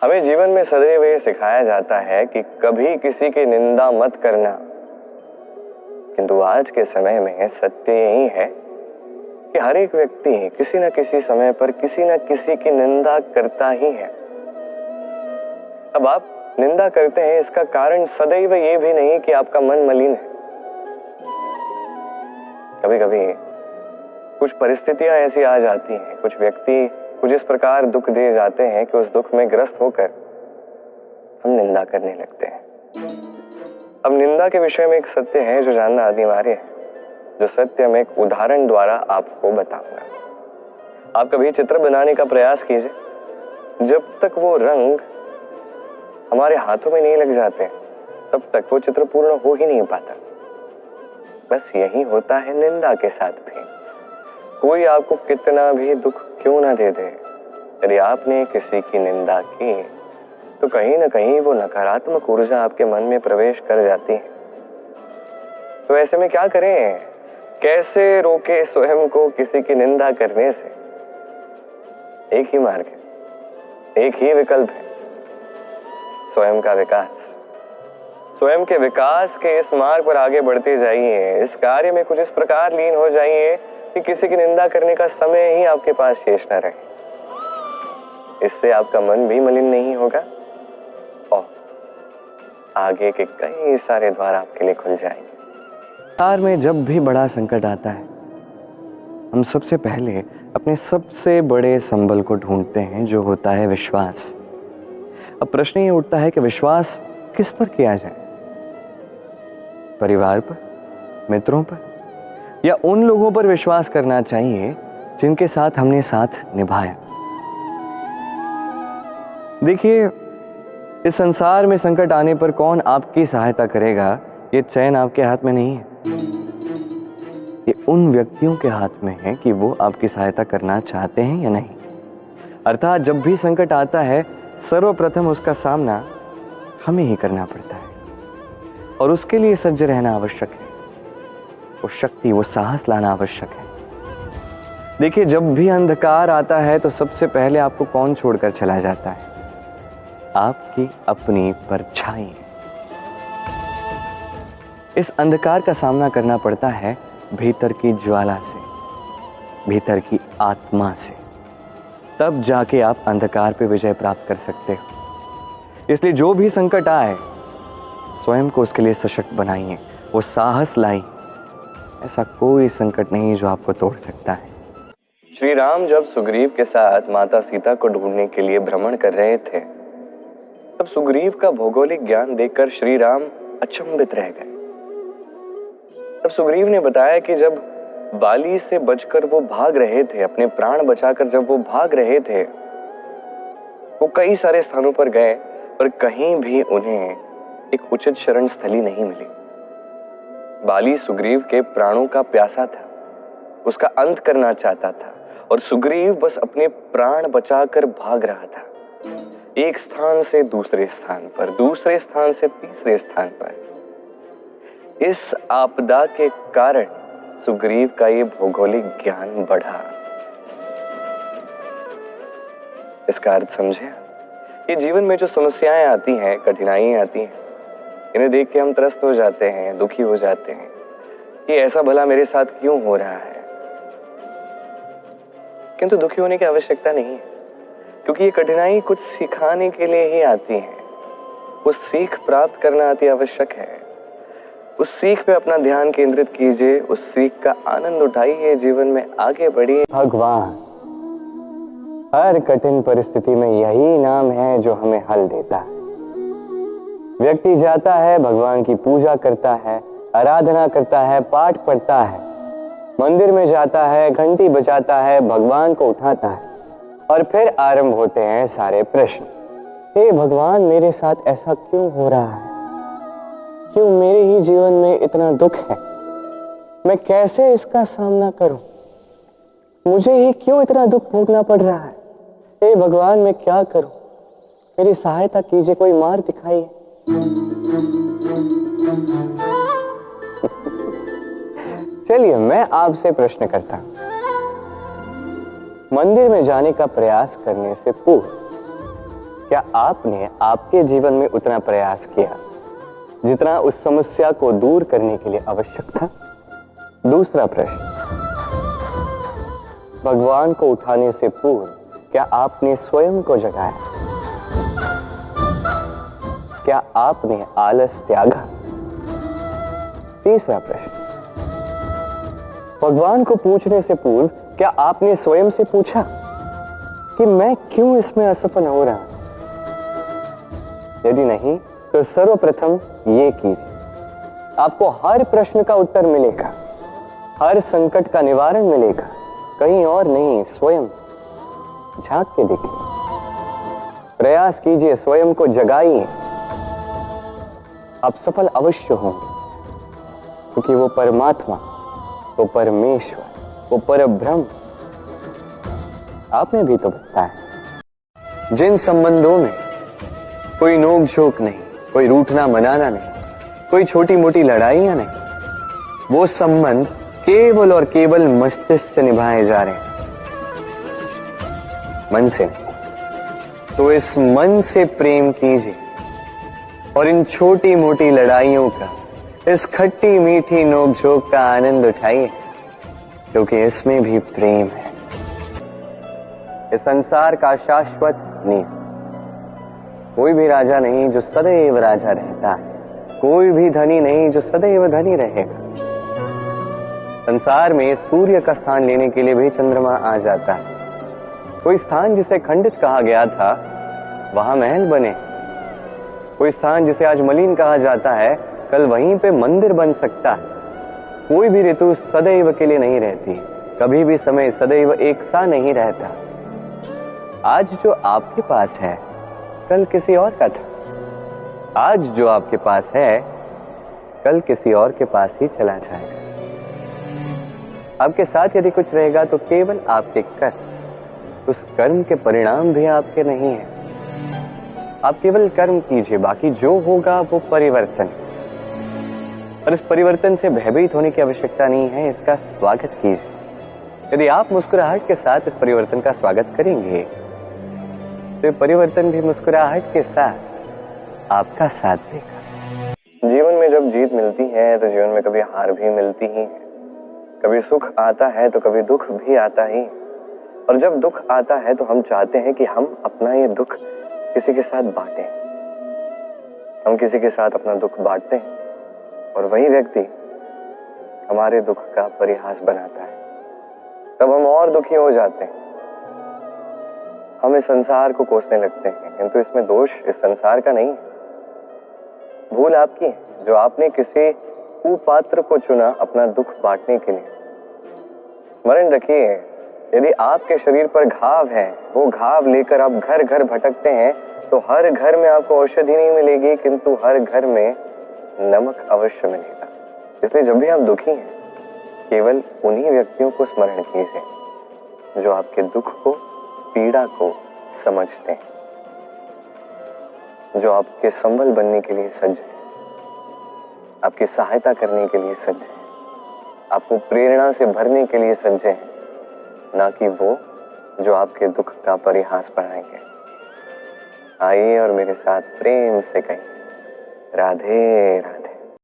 हमें जीवन में सदैव ये सिखाया जाता है कि कभी किसी की निंदा मत करना, किंतु आज के समय में सत्य यही है कि हर एक व्यक्ति किसी न किसी समय पर किसी न किसी की निंदा करता ही है। अब आप निंदा करते हैं, इसका कारण सदैव ये भी नहीं कि आपका मन मलिन है। कभी कभी कुछ परिस्थितियां ऐसी आ जाती हैं, कुछ व्यक्ति कुछ इस प्रकार दुख दे जाते हैं कि उस दुख में ग्रस्त होकर हम निंदा करने लगते हैं। अब निंदा के विषय में एक सत्य है जो जानना अनिवार्य है, जो सत्य मैं एक उदाहरण द्वारा आपको बताऊंगा। आप कभी चित्र बनाने का प्रयास कीजिए, जब तक वो रंग हमारे हाथों में नहीं लग जाते तब तक वो चित्र पूर्ण हो ही नहीं पाता। बस यही होता है निंदा के साथ भी। कोई आपको कितना भी दुख क्यों ना दे दे, यदि आपने किसी की निंदा की तो कहीं ना कहीं वो नकारात्मक ऊर्जा आपके मन में प्रवेश कर जाती है। तो ऐसे में क्या करें, कैसे रोके स्वयं को किसी की निंदा करने से? एक ही मार्ग है, एक ही विकल्प है, स्वयं का विकास। स्वयं के विकास के इस मार्ग पर आगे बढ़ते जाइए। इस कार्य में कुछ इस प्रकार लीन हो जाइए कि किसी की निंदा करने का समय ही आपके पास शेष न रहे। इससे आपका मन भी मलिन नहीं होगा और आगे के कई सारे द्वार आपके लिए खुल जाएंगे। संसार में जब भी बड़ा संकट आता है, हम सबसे पहले अपने सबसे बड़े संबल को ढूंढते हैं, जो होता है विश्वास। अब प्रश्न ये उठता है कि विश्वास किस पर किया जाए? परिवार पर, मित्रों पर, या उन लोगों पर विश्वास करना चाहिए जिनके साथ हमने साथ निभाया? देखिए, इस संसार में संकट आने पर कौन आपकी सहायता करेगा, ये चयन आपके हाथ में नहीं है। ये उन व्यक्तियों के हाथ में है कि वो आपकी सहायता करना चाहते हैं या नहीं। अर्थात जब भी संकट आता है, सर्वप्रथम उसका सामना हमें ही करना पड़ता है और उसके लिए सज्ज रहना आवश्यक है। वो शक्ति, वो साहस लाना आवश्यक है। देखिए, जब भी अंधकार आता है तो सबसे पहले आपको कौन छोड़कर चला जाता है? आपकी अपनी परछाई। इस अंधकार का सामना करना पड़ता है भीतर की ज्वाला से, भीतर की आत्मा से। तब जाके आप अंधकार पे विजय प्राप्त कर सकते हो। इसलिए जो भी संकट आए, स्वयं को उसके लिए सशक्त बनाइए, वो साहस लाइए। ऐसा कोई संकट नहीं जो आपको तोड़ सकता है। श्री राम जब सुग्रीव के साथ माता सीता को ढूंढने के लिए भ्रमण कर रहे थे, तब सुग्रीव का भौगोलिक ज्ञान देखकर श्री राम अचंभित रह गए। तब सुग्रीव ने बताया कि जब बाली से बचकर वो भाग रहे थे, अपने प्राण बचाकर जब वो भाग रहे थे, वो कई सारे स्थानों पर गए, पर कहीं भी उन्हें एक उचित शरण स्थली नहीं मिली। बाली सुग्रीव के प्राणों का प्यासा था, उसका अंत करना चाहता था, और सुग्रीव बस अपने प्राण बचाकर भाग रहा था, एक स्थान से दूसरे स्थान पर, दूसरे स्थान से तीसरे स्थान पर। इस आपदा के कारण सुग्रीव का ये भौगोलिक ज्ञान बढ़ा। इसका अर्थ समझे? ये जीवन में जो समस्याएं आती हैं, कठिनाइयां आती हैं, इन्हें देख के हम त्रस्त हो जाते हैं, दुखी हो जाते हैं कि ऐसा भला मेरे साथ क्यों हो रहा है। किंतु दुखी होने की आवश्यकता नहीं है, क्योंकि ये कठिनाई कुछ सिखाने के लिए ही आती है। उस सीख प्राप्त करना अति आवश्यक है। उस सीख पे अपना ध्यान केंद्रित कीजिए, उस सीख का आनंद उठाइए, जीवन में आगे बढ़िए। भगवान हर कठिन परिस्थिति में यही नाम है जो हमें हल देता है। व्यक्ति जाता है, भगवान की पूजा करता है, आराधना करता है, पाठ पढ़ता है, मंदिर में जाता है, घंटी बजाता है, भगवान को उठाता है, और फिर आरंभ होते हैं सारे प्रश्न। हे भगवान, मेरे साथ ऐसा क्यों हो रहा है? क्यों मेरे ही जीवन में इतना दुख है? मैं कैसे इसका सामना करूं? मुझे ही क्यों इतना दुख भोगना पड़ रहा है? हे भगवान, मैं क्या करूं? मेरी सहायता कीजिए, कोई मार्ग दिखाइए। चलिए, मैं आपसे प्रश्न करता हूं। मंदिर में जाने का प्रयास करने से पूर्व क्या आपने आपके जीवन में उतना प्रयास किया जितना उस समस्या को दूर करने के लिए आवश्यक था? दूसरा प्रश्न, भगवान को उठाने से पूर्व क्या आपने स्वयं को जगाया? क्या आपने आलस त्यागा? तीसरा प्रश्न, भगवान को पूछने से पूर्व क्या आपने स्वयं से पूछा कि मैं क्यों इसमें असफल हो रहा हूं? यदि नहीं तो सर्वप्रथम ये कीजिए, आपको हर प्रश्न का उत्तर मिलेगा, हर संकट का निवारण मिलेगा, कहीं और नहीं, स्वयं झांक के देखिए, प्रयास कीजिए, स्वयं को जगाइए, आप सफल अवश्य होंगे, क्योंकि वो परमात्मा, वो परमेश्वर, वो परब्रह्म आप में भी तो बसता है। जिन संबंधों में कोई नोक झोंक नहीं, कोई रूठना मनाना नहीं, कोई छोटी मोटी लड़ाइयां नहीं, वो संबंध केवल और केवल मस्तिष्क से निभाए जा रहे हैं, मन से नहीं। तो इस मन से प्रेम कीजिए और इन छोटी मोटी लड़ाइयों का, इस खट्टी मीठी नोक झोंक का आनंद उठाइए, क्योंकि इसमें भी प्रेम है। इस संसार का शाश्वत नियम, कोई भी राजा नहीं जो सदैव राजा रहता है, कोई भी धनी नहीं जो सदैव धनी रहेगा। संसार में सूर्य का स्थान लेने के लिए भी चंद्रमा आ जाता है। कोई स्थान जिसे खंडित कहा गया था वहां महल बने, कोई स्थान जिसे आज मलिन कहा जाता है कल वहीं पे मंदिर बन सकता है। कोई भी ऋतु सदैव के लिए नहीं रहती, कभी भी समय सदैव एक सा नहीं रहता। आज जो आपके पास है कल किसी और का था, आज जो आपके पास है कल किसी और के पास ही चला जाएगा। आपके साथ यदि कुछ रहेगा तो केवल आपके कर्म, उस कर्म के परिणाम भी आपके नहीं है। आप केवल कर्म कीजिए, बाकी जो होगा वो परिवर्तन, और इस परिवर्तन से भयभीत होने की आवश्यकता नहीं है, इसका स्वागत कीजिए। यदि आप मुस्कुराहट के साथ इस परिवर्तन का स्वागत करेंगे तो परिवर्तन भी मुस्कुराहट के साथ आपका साथ देगा। जीवन में जब जीत मिलती है तो जीवन में कभी हार भी मिलती ही है, कभी सुख आता है तो कभी दुख भी आता ही। और जब दुख आता है तो हम चाहते हैं कि हम अपना ये दुख किसी के साथ बांटें। हम किसी के साथ अपना दुख बांटते हैं और वही व्यक्ति हमारे दुख का परिहास बनाता है, तब हम और दुखी हो जाते हैं। हम इस संसार को कोसने लगते हैं, किंतु इसमें दोष इस संसार का नहीं है, भूल आपकी है, जो आपने किसी कुपात्र को चुना अपना दुख बांटने के लिए। स्मरण रखिए, यदि आपके शरीर पर घाव है, वो घाव लेकर आप घर घर भटकते हैं तो हर घर में आपको औषधि नहीं मिलेगी, किंतु हर घर में नमक अवश्य मिलेगा। इसलिए जब भी आप दुखी हैं, केवल उन्हीं व्यक्तियों को स्मरण कीजिए जो आपके दुख को, पीड़ा को समझते हैं, जो आपके संबल बनने के लिए सज्ज है, आपकी सहायता करने के लिए सज्ज है, आपको प्रेरणा से भरने के लिए सज्ज है, ना कि वो जो आपके दुख का परिहास बढ़ाएंगे। आइए और मेरे साथ प्रेम से कहिए, राधे राधे।